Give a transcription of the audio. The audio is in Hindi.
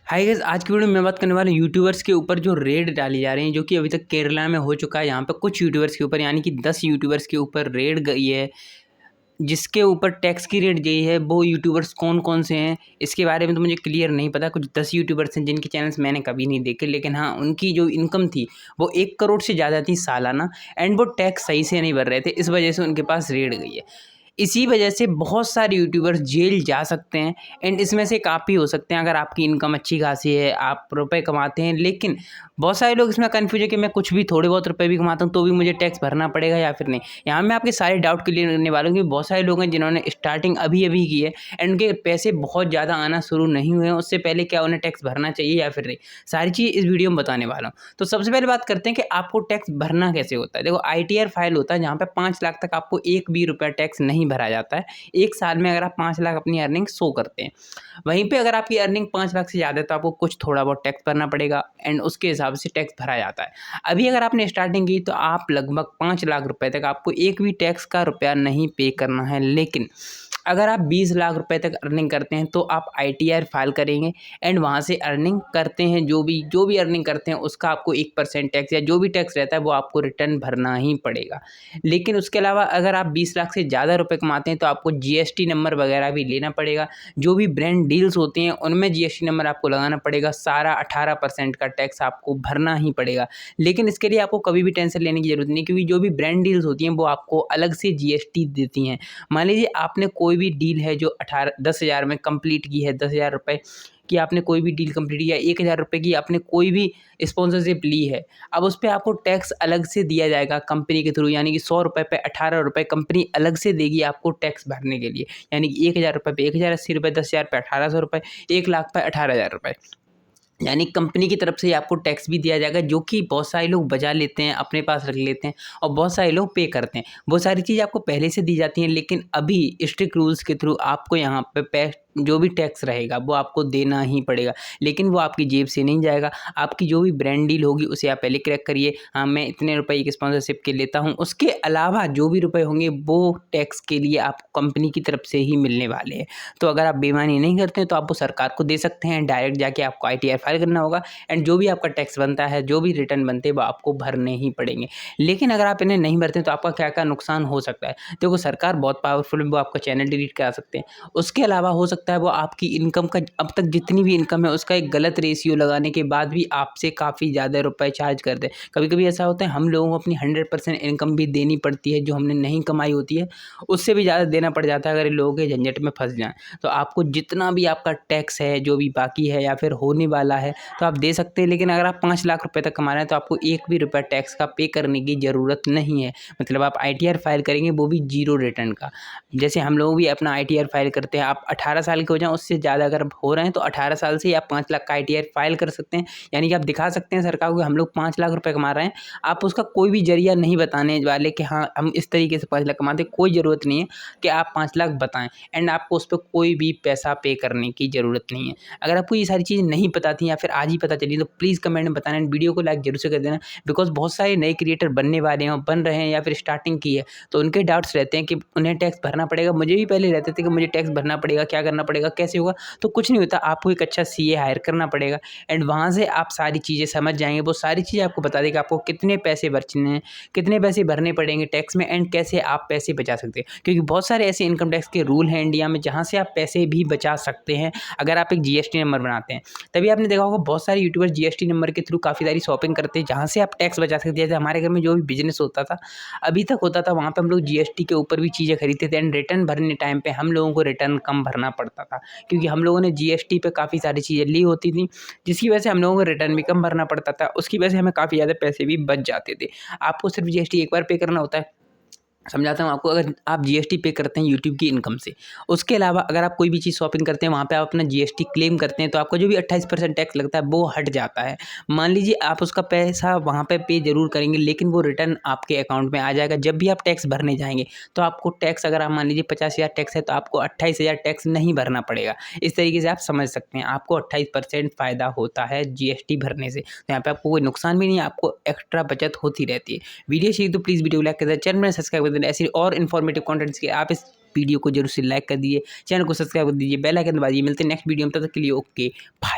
हाय गाइस, आज की वीडियो में मैं बात करने वाला हूँ यूट्यूबर्स के ऊपर जो रेड डाली जा रही हैं, जो कि अभी तक केरला में हो चुका है। यहाँ पे कुछ यूट्यूबर्स के ऊपर यानी कि 10 यूट्यूबर्स के ऊपर रेड गई है, जिसके ऊपर टैक्स की रेड गई है। वो यूट्यूबर्स कौन कौन से हैं इसके बारे में तो मुझे क्लियर नहीं पता। कुछ 10 यूट्यूबर्स हैं जिनके चैनल्स मैंने कभी नहीं देखे, लेकिन हाँ, उनकी जो इनकम थी वो 1 करोड़ से ज़्यादा थी सालाना, एंड वो टैक्स सही से नहीं भर रहे थे। इस वजह से उनके पास रेड गई है। इसी वजह से बहुत सारे यूट्यूबर्स जेल जा सकते हैं, एंड इसमें से एक आप ही हो सकते हैं अगर आपकी इनकम अच्छी खासी है, आप रुपए कमाते हैं। लेकिन बहुत सारे लोग इसमें कन्फ्यूज है कि मैं कुछ भी थोड़े बहुत रुपए भी कमाता हूँ तो भी मुझे टैक्स भरना पड़ेगा या फिर नहीं। यहाँ मैं आपके सारे डाउट क्लियर करने वाला हूँ कि बहुत सारे लोग हैं जिन्होंने स्टार्टिंग अभी अभी की है एंड उनके पैसे बहुत ज़्यादा आना शुरू नहीं हुए हैं। उससे पहले क्या उन्हें टैक्स भरना चाहिए या फिर नहीं, सारी चीज़ इस वीडियो में बताने वाला हूँ। तो सबसे पहले बात करते हैं कि आपको टैक्स भरना कैसे होता है। देखो, ITR फाइल होता है जहाँ पे 5 लाख तक आपको एक भी रुपया टैक्स नहीं भरा जाता है। एक साल में अगर आप 5 लाख अपनी अर्निंग शो करते हैं, वहीं पे अगर आपकी अर्निंग 5 लाख से ज़्यादा है तो आपको कुछ थोड़ा बहुत टैक्स भरना पड़ेगा, एंड उसके हिसाब से टैक्स भरा जाता है। अभी अगर आपने स्टार्टिंग की तो आप लगभग 5 लाख रुपए तक आपको एक भी टैक्स का रुपया नहीं पे करना है। लेकिन अगर आप 20 लाख रुपए तक अर्निंग करते हैं तो आप ITR फाइल करेंगे, एंड वहाँ से अर्निंग करते हैं जो भी अर्निंग करते हैं उसका आपको 1% टैक्स या जो भी टैक्स रहता है वो आपको रिटर्न भरना ही पड़ेगा। लेकिन उसके अलावा अगर आप 20 लाख से ज़्यादा रुपए कमाते हैं तो आपको GST नंबर वगैरह भी लेना पड़ेगा। जो भी ब्रांड डील्स होती हैं उनमें GST नंबर आपको लगाना पड़ेगा। सारा 18% का टैक्स आपको भरना ही पड़ेगा। लेकिन इसके लिए आपको कभी भी टेंशन लेने की ज़रूरत नहीं, क्योंकि जो भी ब्रांड डील्स होती हैं वो आपको अलग से GST देती हैं। मान लीजिए आपने कोई भी डील है जो 10,000 में कंप्लीट की है, 10,000 रुपये की आपने कोई भी डील कंप्लीट की, या 1,000 रुपये की आपने कोई भी स्पॉन्सरशिप ली है, अब उस पे आपको टैक्स अलग से दिया जाएगा कंपनी के थ्रू। यानी कि 100 रुपये पे 18 रुपये कंपनी अलग से देगी आपको टैक्स भरने के लिए। यानी कि 1,000 रुपये पे 1,080 रुपये, 10,000 पे 1,800 रुपये, 1 लाख पे 18,000 रुपये। यानी कंपनी की तरफ से ही आपको टैक्स भी दिया जाएगा, जो कि बहुत सारे लोग बचा लेते हैं, अपने पास रख लेते हैं, और बहुत सारे लोग पे करते हैं। वो सारी चीज़ आपको पहले से दी जाती हैं, लेकिन अभी स्ट्रिक्ट रूल्स के थ्रू आपको यहाँ पे जो भी टैक्स रहेगा वो आपको देना ही पड़ेगा। लेकिन वो आपकी जेब से नहीं जाएगा। आपकी जो भी ब्रांड डील होगी उसे आप पहले क्रैक करिए, हाँ मैं इतने रुपए की स्पॉन्सरशिप के लेता हूँ। उसके अलावा जो भी रुपए होंगे वो टैक्स के लिए आपको कंपनी की तरफ से ही मिलने वाले हैं। तो अगर आप बेईमानी नहीं करते हैं तो आप वो सरकार को दे सकते हैं। डायरेक्ट जाके आपको ITR फाइल करना होगा, एंड जो भी आपका टैक्स बनता है, जो भी रिटर्न बनते हैं वो आपको भरने ही पड़ेंगे। लेकिन अगर आप इन्हें नहीं भरते तो आपका क्या क्या नुकसान हो सकता है। देखो, सरकार बहुत पावरफुल है, वो आपका चैनल डिलीट करा सकते हैं। उसके अलावा हो सकता है वो आपकी इनकम का, अब तक जितनी भी इनकम है उसका एक गलत रेशियो लगाने के बाद भी आपसे काफ़ी ज़्यादा रुपए चार्ज कर दें। कभी कभी ऐसा होता है हम लोगों को अपनी 100% इनकम भी देनी पड़ती है, जो हमने नहीं कमाई होती है उससे भी ज़्यादा देना पड़ जाता है अगर इन लोगों के झंझट में फंस जाएं। तो आपको जितना भी आपका टैक्स है, जो भी बाकी है या फिर होने वाला है, तो आप दे सकते हैं। लेकिन अगर आप 5 लाख रुपए तक कमा रहे हैं तो आपको एक भी रुपया टैक्स का पे करने की ज़रूरत नहीं है। मतलब आप ITR फाइल करेंगे वो भी 0 रिटर्न का। जैसे हम लोग भी अपना ITR फाइल करते हैं। आप 18 साल के हो जाएं, उससे ज़्यादा अगर हो रहे हैं तो 18 साल से आप 5 लाख का ITR फाइल कर सकते हैं। यानी कि आप दिखा सकते हैं सरकार को कि हम लोग 5 लाख रुपए कमा रहे हैं। आप उसका कोई भी जरिया नहीं बताने वाले कि हाँ हम इस तरीके से 5 लाख कमाते हैं। कोई ज़रूरत नहीं है कि आप 5 लाख बताएं, एंड आपको उस पर कोई भी पैसा पे करने की ज़रूरत नहीं है। अगर आपको ये सारी चीज़ें नहीं पता थी या फिर आज ही पता चली तो प्लीज़ कमेंट में बताना, एंड वीडियो को लाइक जरूर से कर देना। बिकॉज बहुत सारे नए क्रिएटर बनने वाले हैं, बन रहे हैं या फिर स्टार्टिंग की है, तो उनके डाउट्स रहते हैं कि उन्हें टैक्स भरना पड़ेगा। मुझे भी पहले रहते थे कि मुझे टैक्स भरना पड़ेगा, क्या करना पड़ेगा, कैसे होगा। तो कुछ नहीं होता, आपको एक अच्छा CA हायर करना पड़ेगा, एंड वहाँ से आप सारी चीज़ें समझ जाएंगे। वो सारी चीज़ें आपको बता देगा आपको कितने पैसे बचने हैं, कितने पैसे भरने पड़ेंगे टैक्स में, एंड कैसे आप पैसे बचा सकते हैं। क्योंकि बहुत सारे ऐसे इनकम टैक्स के रूल हैं इंडिया में जहाँ से आप पैसे भी बचा सकते हैं अगर आप एक GST नंबर बनाते हैं। तभी आपने देखा होगा बहुत सारे यूट्यूबर GST नंबर के थ्रू काफ़ी सारी शॉपिंग करते हैं जहाँ से आप टैक्स बचा सकते हैं। जैसे हमारे घर में जो भी बिजनेस होता था, अभी तक होता था, वहाँ पे हम लोग GST के ऊपर भी चीज़ें खरीदते थे, एंड रिटर्न भरने टाइम पे हम लोगों को रिटर्न कम भरना पड़ता था, क्योंकि हम लोगों ने GST पे काफ़ी सारी चीज़ें ली होती थी, जिसकी वजह से हम लोगों को रिटर्न भी कम भरना पड़ता था। उसकी वजह से हमें काफ़ी ज़्यादा पैसे भी बच जाते थे। आपको सिर्फ GST एक बार पे करना होता है। समझाता हूँ आपको, अगर आप GST पे करते हैं यूट्यूब की इनकम से, उसके अलावा अगर आप कोई भी चीज़ शॉपिंग करते हैं वहाँ पे आप अपना GST क्लेम करते हैं तो आपका जो भी 28% टैक्स लगता है वो हट जाता है। मान लीजिए आप उसका पैसा वहाँ पे ज़रूर करेंगे, लेकिन वो रिटर्न आपके अकाउंट में आ जाएगा। जब भी आप टैक्स भरने जाएंगे तो आपको टैक्स, अगर आप मान लीजिए 50,000 टैक्स है तो आपको 28,000 टैक्स नहीं भरना पड़ेगा। इस तरीके से आप समझ सकते हैं, आपको 28% फ़ायदा होता है GST भरने से। तो यहाँ पे आपको कोई नुकसान भी नहीं है, आपको एक्स्ट्रा बचत होती रहती है। वीडियो चाहिए तो प्लीज़ वीडियो लाइक कर दें, चैनल में सब्सक्राइब कर दें। ऐसी और इन्फॉर्मेटिव कंटेंट्स के आप इस वीडियो को जरूर से लाइक कर दीजिए, चैनल को सब्सक्राइब कर दीजिए, बेल आइकन दबाइए। मिलते हैं नेक्स्ट वीडियो में, तब तक के लिए ओके बाय।